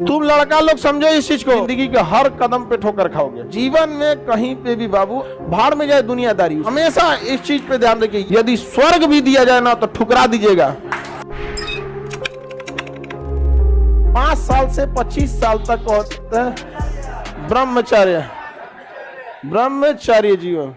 तुम लड़का लोग समझो इस चीज को, जिंदगी के हर कदम पे ठोकर खाओगे। जीवन में कहीं पे भी बाबू भाड़ में जाए दुनियादारी, हमेशा इस चीज पे ध्यान रखिए, यदि स्वर्ग भी दिया जाए ना तो ठुकरा दीजिएगा। 5 साल से 25 साल तक होता है ब्रह्मचर्य, ब्रह्मचर्य जीवन।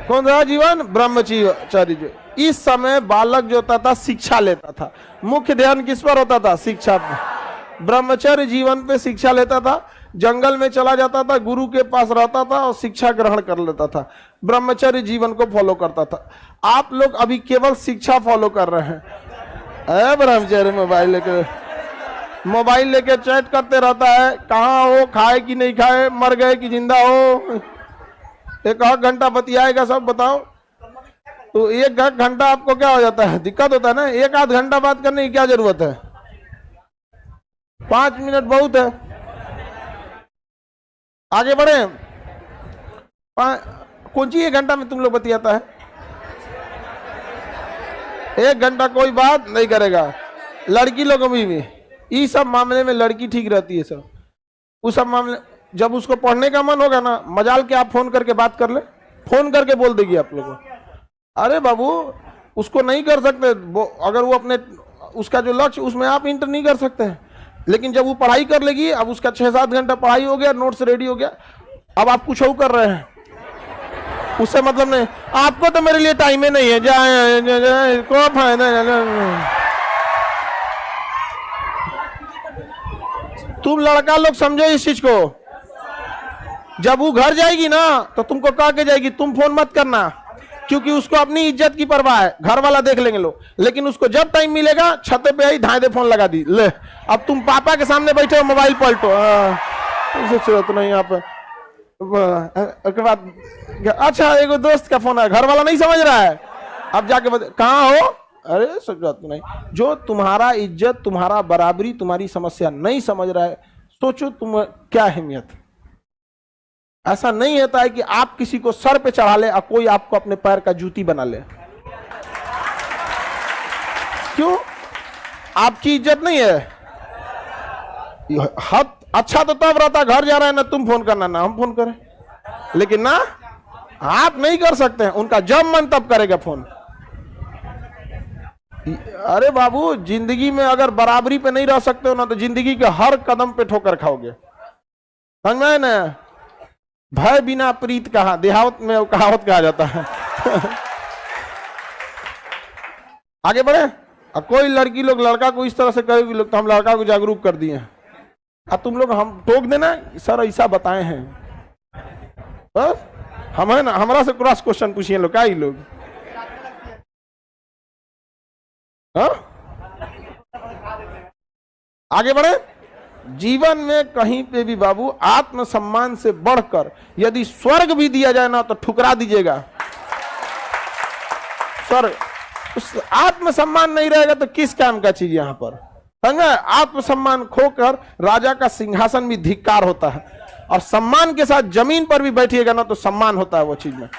कौन सा जीवन? ब्रह्मचर्य जीवन। इस समय बालक जो होता था शिक्षा लेता था, मुख्य ध्यान किस पर होता था? शिक्षा पर। ब्रह्मचर्य जीवन पे शिक्षा लेता था, जंगल में चला जाता था, गुरु के पास रहता था और शिक्षा ग्रहण कर लेता था, ब्रह्मचर्य जीवन को फॉलो करता था। आप लोग अभी केवल शिक्षा फॉलो कर रहे हैं। ब्रह्मचर्य मोबाइल लेके चैट करते रहता है, कहाँ हो, खाए कि नहीं खाए, मर गए कि जिंदा हो, एक आध घंटा बतियाएगा सब बताओ। तो एक घंटा आपको क्या हो जाता है? दिक्कत होता है ना। एक आध घंटा बात करने की क्या जरूरत है? 5 मिनट बहुत है। आगे बढ़े। कौन सी 1 घंटा में तुम लोग बतियाता है? 1 घंटा कोई बात नहीं करेगा। लड़की लोग अभी भी इस सब मामले में लड़की ठीक रहती है सब। उस सब मामले जब उसको पढ़ने का मन होगा ना, मजाल के आप फोन करके बात कर ले, फोन करके बोल देगी आप लोगों को, अरे बाबू उसको नहीं कर सकते अगर वो अपने उसका जो लक्ष्य उसमें आप इंटर नहीं कर सकते हैं। लेकिन जब वो पढ़ाई कर लेगी, अब उसका 6-7 घंटा पढ़ाई हो गया, नोट्स रेडी हो गया, अब आप कुछ और कर रहे हैं, उससे मतलब नहीं। आपको तो मेरे लिए टाइम ही नहीं है, जाए को फायदा। तुम लड़का लोग समझो इस चीज को, जब वो घर जाएगी ना तो तुमको कह के जाएगी तुम फोन मत करना, क्योंकि उसको अपनी इज्जत की परवाह है, घर वाला देख लेंगे लोग। लेकिन उसको जब टाइम मिलेगा छत पे आई धाए दे फोन लगा दी, ले अब तुम पापा के सामने बैठे हो मोबाइल पलटो, तो नहीं आप के बाद अच्छा एगो दोस्त का फोन है, घर वाला नहीं समझ रहा है, अब जाके कहाँ हो, अरे सब बात नहीं। जो तुम्हारा इज्जत, तुम्हारा बराबरी, तुम्हारी समस्या नहीं समझ रहा है, सोचो तुम क्या अहमियत। ऐसा नहीं होता है कि आप किसी को सर पे चढ़ा ले और कोई आपको अपने पैर का जूती बना ले। क्यों? आपकी इज्जत नहीं है। हद अच्छा तो तब रहता, घर जा रहा है ना तुम फोन करना ना हम फोन करें, लेकिन ना आप नहीं कर सकते हैं। उनका जब मन तब करेगा फोन। अरे बाबू जिंदगी में अगर बराबरी पे नहीं रह सकते हो ना तो जिंदगी के हर कदम पे ठोकर खाओगे, समझ में ना। भय बिना प्रीत कहा, देहावत में कहावत कहा जाता है। आगे बढ़े। अब कोई लड़की लोग लड़का को इस तरह से कहेगी लोग तो हम लड़का को जागरूक कर दिए हैं, अब तुम लोग हम टोक देना सर ऐसा बताए हैं, बस हम है ना हमारा से क्रॉस क्वेश्चन पूछिए लोग, क्या ही लोग आगे बढ़े। जीवन में कहीं पे भी बाबू आत्मसम्मान से बढ़कर यदि स्वर्ग भी दिया जाए ना तो ठुकरा दीजिएगा। स्वर्ग, उस आत्मसम्मान नहीं रहेगा तो किस काम का चीज यहां पर, समझे। आत्मसम्मान खोकर राजा का सिंहासन भी धिक्कार होता है, और सम्मान के साथ जमीन पर भी बैठिएगा ना तो सम्मान होता है वो चीज में।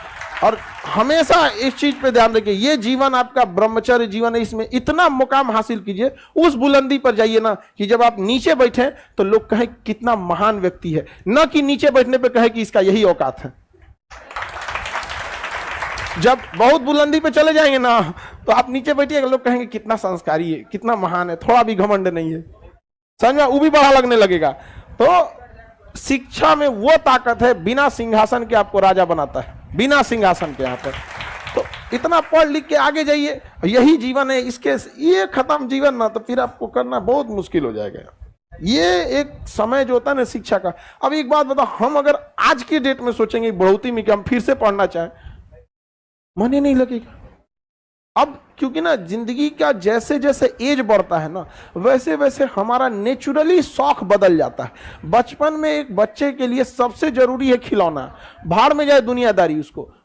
और हमेशा इस चीज पे ध्यान रखिए, ये जीवन आपका ब्रह्मचर्य जीवन है, इसमें इतना मुकाम हासिल कीजिए, उस बुलंदी पर जाइए ना कि जब आप नीचे बैठे तो लोग कहें कितना महान व्यक्ति है, न कि नीचे बैठने पे कहे कि इसका यही औकात है। जब बहुत बुलंदी पे चले जाएंगे ना तो आप नीचे बैठिएगा, लोग कहेंगे कितना संस्कारी है, कितना महान है, थोड़ा भी घमंड नहीं है, समझ वो भी बड़ा लगने लगेगा। तो शिक्षा में वो ताकत है, बिना सिंहासन के आपको राजा बनाता है, बिना सिंहासन के। यहाँ पर तो इतना पढ़ लिख के आगे जाइए, यही जीवन है। इसके ये खत्म जीवन ना तो फिर आपको करना बहुत मुश्किल हो जाएगा। ये एक समय जो होता है ना शिक्षा का। अब एक बात बताओ, हम अगर आज की डेट में सोचेंगे बढ़ोतरी में कि हम फिर से पढ़ना चाहें, मन ही नहीं लगेगा। अब क्योंकि ना जिंदगी का जैसे जैसे एज बढ़ता है ना वैसे वैसे हमारा नेचुरली शौक बदल जाता है। बचपन में एक बच्चे के लिए सबसे जरूरी है खिलौना, भाड़ में जाए दुनियादारी,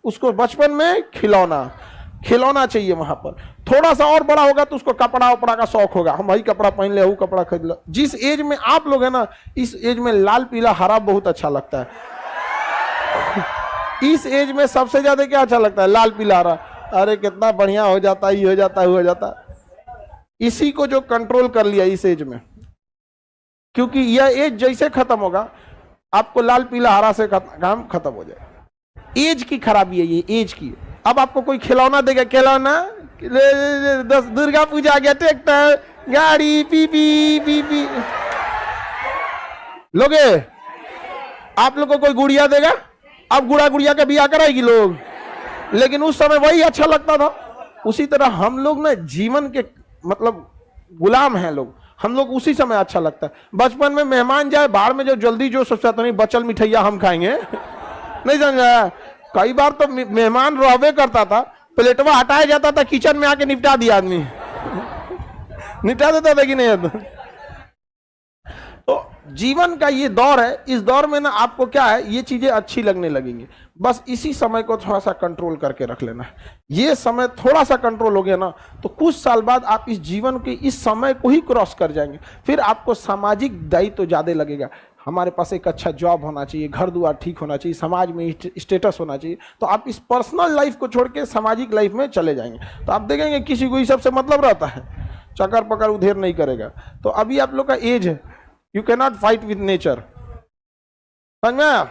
उसको बचपन में खिलौना चाहिए। वहां पर थोड़ा सा और बड़ा होगा तो उसको कपड़ा उपड़ा का शौक होगा, हम वही कपड़ा पहन ले, वो कपड़ा खरीद लो। जिस एज में आप लोग है ना, इस एज में लाल पीला हरा बहुत अच्छा लगता है। इस एज में सबसे ज्यादा क्या अच्छा लगता है? लाल पीला हरा। अरे कितना बढ़िया हो जाता है, ये हो जाता है, वो हो जाता है। इसी को जो कंट्रोल कर लिया इस एज में, क्योंकि यह एज जैसे खत्म होगा आपको लाल पीला हरा से काम खत्म हो जाएगा। एज की खराबी है ये, एज की। अब आपको कोई खिलौना देगा, खिलौना 10 दुर्गा पूजा आ गया, ट्रैक्टर, गाड़ी, पीपी पीपी लोगे। आप लोग को कोई गुड़िया देगा, अब गुड़िया का बियाह कराएगी लोग, लेकिन उस समय वही अच्छा लगता था। उसी तरह हम लोग ना जीवन के मतलब गुलाम हैं लोग, हम लोग उसी समय अच्छा लगता है। बचपन में मेहमान जाए बाहर में जो जल्दी जो सोचता तो नहीं बचल मिठाइया हम खाएंगे, नहीं समझा। कई बार तो मेहमान रहबे करता था, प्लेटवा हटाया जाता था, किचन में आके निपटा दिया आदमी निपटा देता था कि नहीं। तो जीवन का ये दौर है, इस दौर में ना आपको क्या है, ये चीजें अच्छी लगने लगेंगी। बस इसी समय को थोड़ा सा कंट्रोल करके रख लेना है। ये समय थोड़ा सा कंट्रोल हो गया ना तो कुछ साल बाद आप इस जीवन के इस समय को ही क्रॉस कर जाएंगे। फिर आपको सामाजिक दायित्व तो ज्यादा लगेगा। हमारे पास एक अच्छा जॉब होना चाहिए, घर द्वार ठीक होना चाहिए, समाज में स्टेटस होना चाहिए। तो आप इस पर्सनल लाइफ को छोड़ के सामाजिक लाइफ में चले जाएंगे। तो आप देखेंगे किसी को इस सबसे मतलब रहता है, चक्कर पकड़ उधेर नहीं करेगा। तो अभी आप लोग का एज है, you cannot fight with nature, समझ में आया?